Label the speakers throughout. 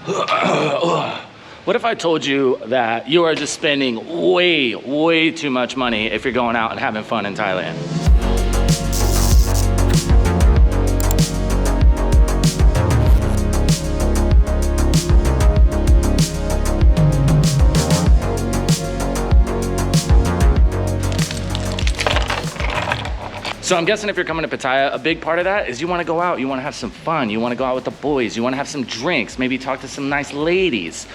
Speaker 1: What if I told you that you are just spending way too much money if you're going out and having fun in Thailand? So I'm guessing if you're coming to Pattaya, a big part of that is you want to go out, you want to have some fun, you want to go out with the boys, you want to have some drinks, maybe talk to some nice ladies.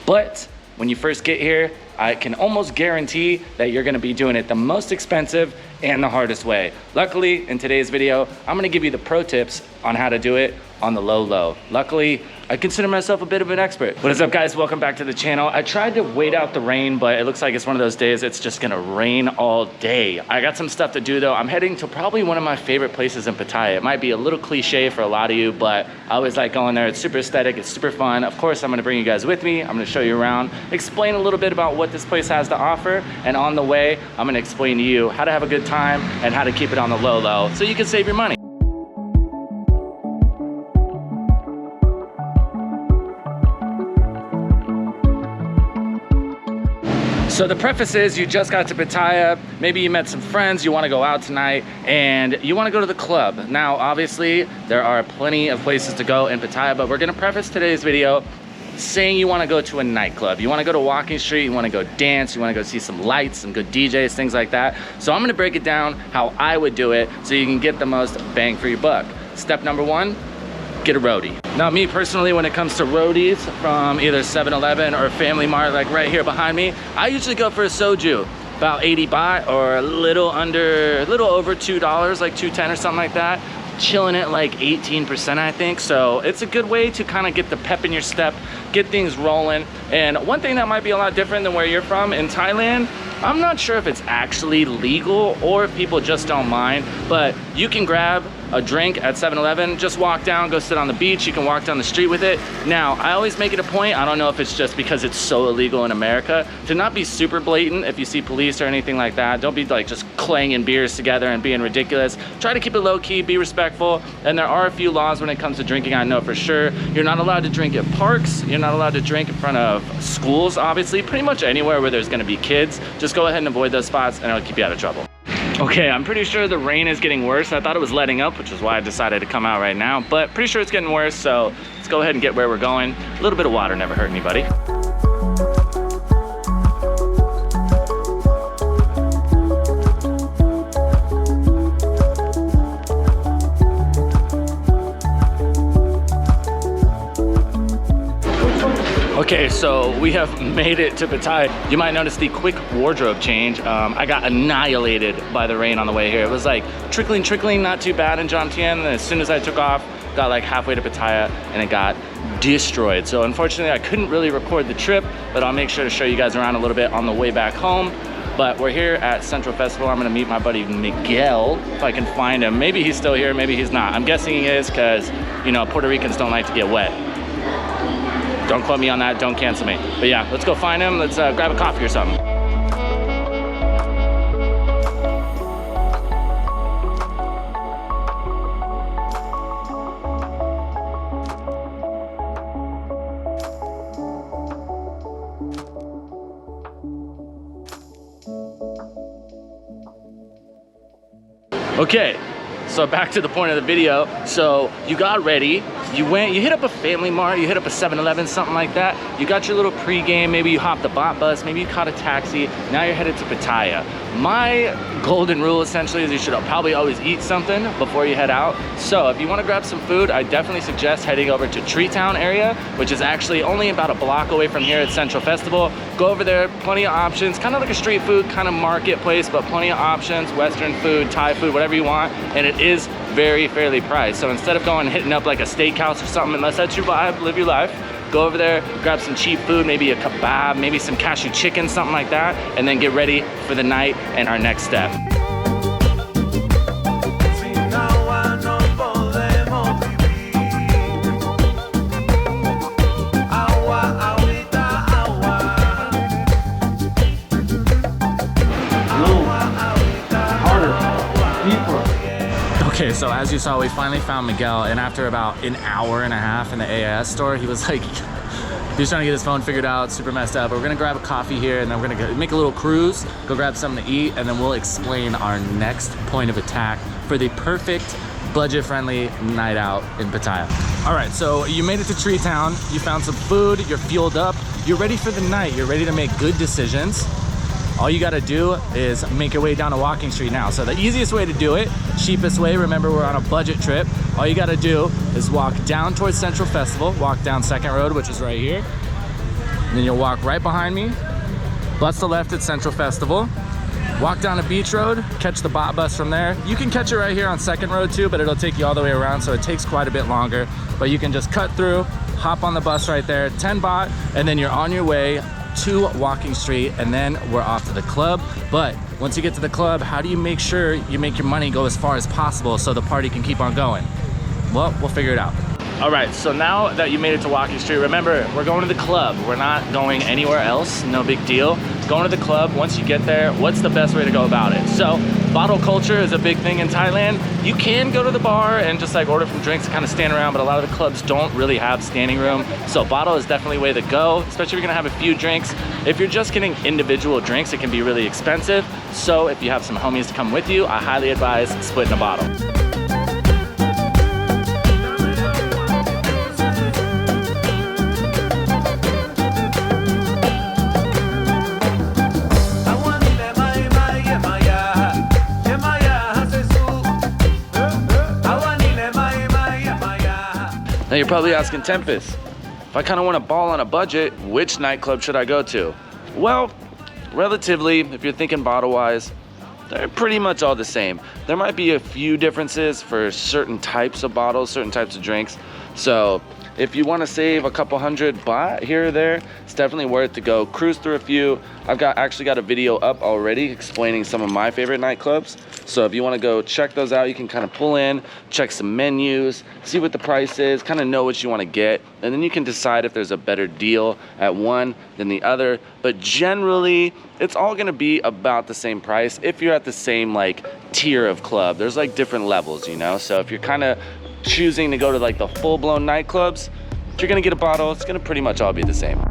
Speaker 1: But when you first get here, I can almost guarantee that you're going to be doing it the most expensive and the hardest way. Luckily, in today's video, I'm going to give you the pro tips on how to do it on the low. Luckily, I consider myself a bit of an expert. What is up, guys? Welcome back to the channel. I tried to wait out the rain, but it looks like it's one of those days it's just gonna rain all day. I got some stuff to do though. I'm heading to probably one of my favorite places in Pattaya. It might be a little cliche for a lot of you, but I always like going there. It's super aesthetic, it's super fun. Of course, I'm gonna bring you guys with me. I'm gonna show you around, explain a little bit about what this place has to offer, and on the way, I'm gonna explain to you how to have a good time and how to keep it on the low so you can save your money. So the preface is you just got to Pattaya, maybe you met some friends, you want to go out tonight, and you want to go to the club. Now, obviously, there are plenty of places to go in Pattaya, but we're going to preface today's video saying you want to go to a nightclub. You want to go to Walking Street, you want to go dance, you want to go see some lights, some good DJs, things like that. So I'm going to break it down how I would do it so you can get the most bang for your buck. Step number one, get a roadie. Now, me personally, when it comes to roadies from either 7-Eleven or Family Mart, like right here behind me, I usually go for a soju, about 80 baht or a little over $2, like 210 or something like that. Chilling at like 18%, I think. So it's a good way to kind of get the pep in your step, get things rolling. And one thing that might be a lot different than where you're from in Thailand, I'm not sure if it's actually legal or if people just don't mind, but you can grab a drink at 7-Eleven, just walk down, go sit on the beach, you can walk down the street with it. Now, I always make it a point, I don't know if it's just because it's so illegal in America, to not be super blatant if you see police or anything like that. Don't be like just clanging beers together and being ridiculous. Try to keep it low key, be respectful, and there are a few laws when it comes to drinking, I know for sure. You're not allowed to drink at parks, you're not allowed to drink in front of schools, obviously, pretty much anywhere where there's gonna be kids. Just go ahead and avoid those spots and it'll keep you out of trouble. Okay, I'm pretty sure the rain is getting worse. I thought it was letting up, which is why I decided to come out right now, but pretty sure it's getting worse, so let's go ahead and get where we're going. A little bit of water never hurt anybody. Okay, so we have made it to Pattaya. You might notice the quick wardrobe change. I got annihilated by the rain on the way here. It was like trickling, not too bad in Jomtien. And as soon as I took off, got like halfway to Pattaya and it got destroyed. So unfortunately, I couldn't really record the trip, but I'll make sure to show you guys around a little bit on the way back home. But we're here at Central Festival. I'm gonna meet my buddy Miguel, if I can find him. Maybe he's still here, maybe he's not. I'm guessing he is because, you know, Puerto Ricans don't like to get wet. Don't quote me on that, don't cancel me. But yeah, let's go find him. Let's grab a coffee or something. Okay, so back to the point of the video. So you got ready, you hit up a Family Mart, you hit up a 7-Eleven, something like that. You got your little pregame, maybe you hopped the bot bus, maybe you caught a taxi, now you're headed to Pattaya. My golden rule essentially is you should probably always eat something before you head out. So if you want to grab some food, I definitely suggest heading over to Tree Town area, which is actually only about a block away from here at Central Festival. Go over there, plenty of options, kind of like a street food kind of marketplace, but plenty of options, Western food, Thai food, whatever you want, and it is very fairly priced. So instead of going and hitting up like a steakhouse or something, unless that's your vibe, live your life, go over there, grab some cheap food, maybe a kebab, maybe some cashew chicken, something like that, and then get ready for the night and our next step. Okay, so as you saw, we finally found Miguel, and after about an hour and a half in the AIS store, he was like He's trying to get his phone figured out, super messed up. But we're gonna grab a coffee here and then we're gonna make a little cruise, go grab something to eat, and then we'll explain our next point of attack for the perfect budget-friendly night out in Pattaya. All right, so you made it to Tree Town, you found some food, you're fueled up, you're ready for the night, you're ready to make good decisions. All you gotta do is make your way down a walking street now. So the easiest way to do it, cheapest way, remember we're on a budget trip, all you gotta do is walk down towards Central Festival, walk down Second Road, which is right here. And then you'll walk right behind me, bust a left at Central Festival, walk down a beach road, catch the bot bus from there. You can catch it right here on Second Road too, but it'll take you all the way around, so it takes quite a bit longer. But you can just cut through, hop on the bus right there, 10 baht, and then you're on your way to Walking Street, and then we're off to the club. But once you get to the club, how do you make sure you make your money go as far as possible so the party can keep on going? Well, we'll figure it out. All right, so now that you made it to Walking Street, remember, we're going to the club. We're not going anywhere else, no big deal. Going to the club, once you get there, what's the best way to go about it? So, bottle culture is a big thing in Thailand. You can go to the bar and just like order from drinks and kind of stand around, but a lot of the clubs don't really have standing room. So bottle is definitely the way to go, especially if you're gonna have a few drinks. If you're just getting individual drinks, it can be really expensive. So if you have some homies to come with you, I highly advise splitting a bottle. Now you're probably asking, Tempus, if I kind of want to ball on a budget, which nightclub should I go to? Well, relatively, if you're thinking bottle-wise, they're pretty much all the same. There might be a few differences for certain types of bottles, certain types of drinks. So if you want to save a couple hundred baht here or there, it's definitely worth to go cruise through a few. I've actually got a video up already explaining some of my favorite nightclubs. So if you want to go check those out, you can kind of pull in, check some menus, see what the price is, kind of know what you want to get, and then you can decide if there's a better deal at one than the other. But generally, it's all going to be about the same price if you're at the same like tier of club. There's like different levels, you know? So if you're kind of choosing to go to like the full-blown nightclubs, if you're gonna get a bottle, it's gonna pretty much all be the same.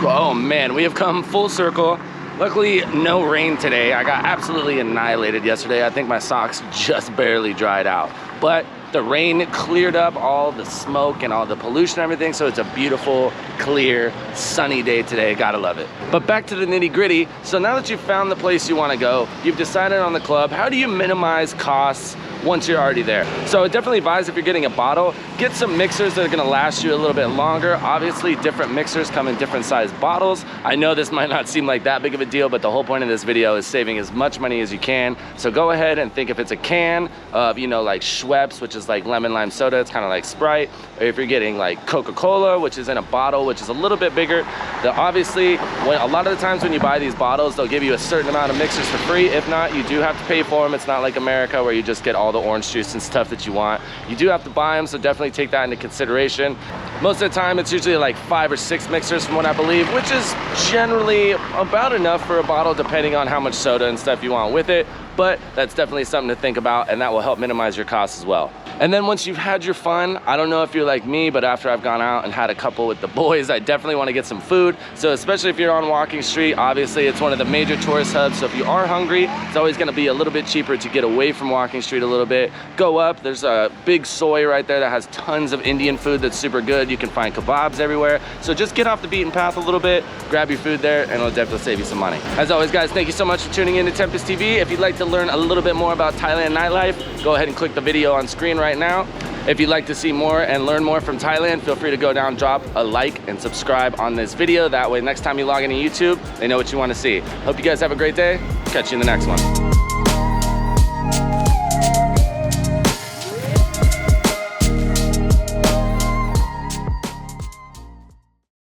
Speaker 1: Oh man, we have come full circle. Luckily, no rain today. I got absolutely annihilated yesterday. I think my socks just barely dried out. But the rain cleared up all the smoke and all the pollution and everything, so it's a beautiful, clear, sunny day today. Gotta love it. But back to the nitty-gritty. So now that you've found the place you want to go, you've decided on the club, how do you minimize costs once you're already there? So I definitely advise, if you're getting a bottle, get some mixers that are gonna last you a little bit longer. Obviously, different mixers come in different size bottles. I know this might not seem like that big of a deal, but the whole point of this video is saving as much money as you can. So go ahead and think if it's a can of, you know, like Schweppes, which is like lemon lime soda, it's kind of like Sprite, or if you're getting like Coca-Cola, which is in a bottle, which is a little bit bigger. Obviously, a lot of the times when you buy these bottles, they'll give you a certain amount of mixers for free. If not, you do have to pay for them. It's not like America where you just get all the orange juice and stuff that you want. You do have to buy them, so definitely take that into consideration. Most of the time, it's usually like 5 or 6 mixers from what I believe, which is generally about enough for a bottle, depending on how much soda and stuff you want with it. But that's definitely something to think about, and that will help minimize your costs as well. And then once you've had your fun, I don't know if you're like me, but after I've gone out and had a couple with the boys, I definitely want to get some food. So especially if you're on Walking Street, obviously it's one of the major tourist hubs. So if you are hungry, it's always going to be a little bit cheaper to get away from Walking Street a little bit. Go up, there's a big soy right there that has tons of Indian food that's super good. You can find kebabs everywhere. So just get off the beaten path a little bit, grab your food there, and it'll definitely save you some money. As always, guys, thank you so much for tuning in to Tempus TV. If you'd like to learn a little bit more about Thailand nightlife, go ahead and click the video on screen right now. If you'd like to see more and learn more from Thailand, feel free to go down, drop a like and subscribe on this video. That way, next time you log into YouTube, they know what you want to see. Hope you guys have a great day. Catch you in the next one.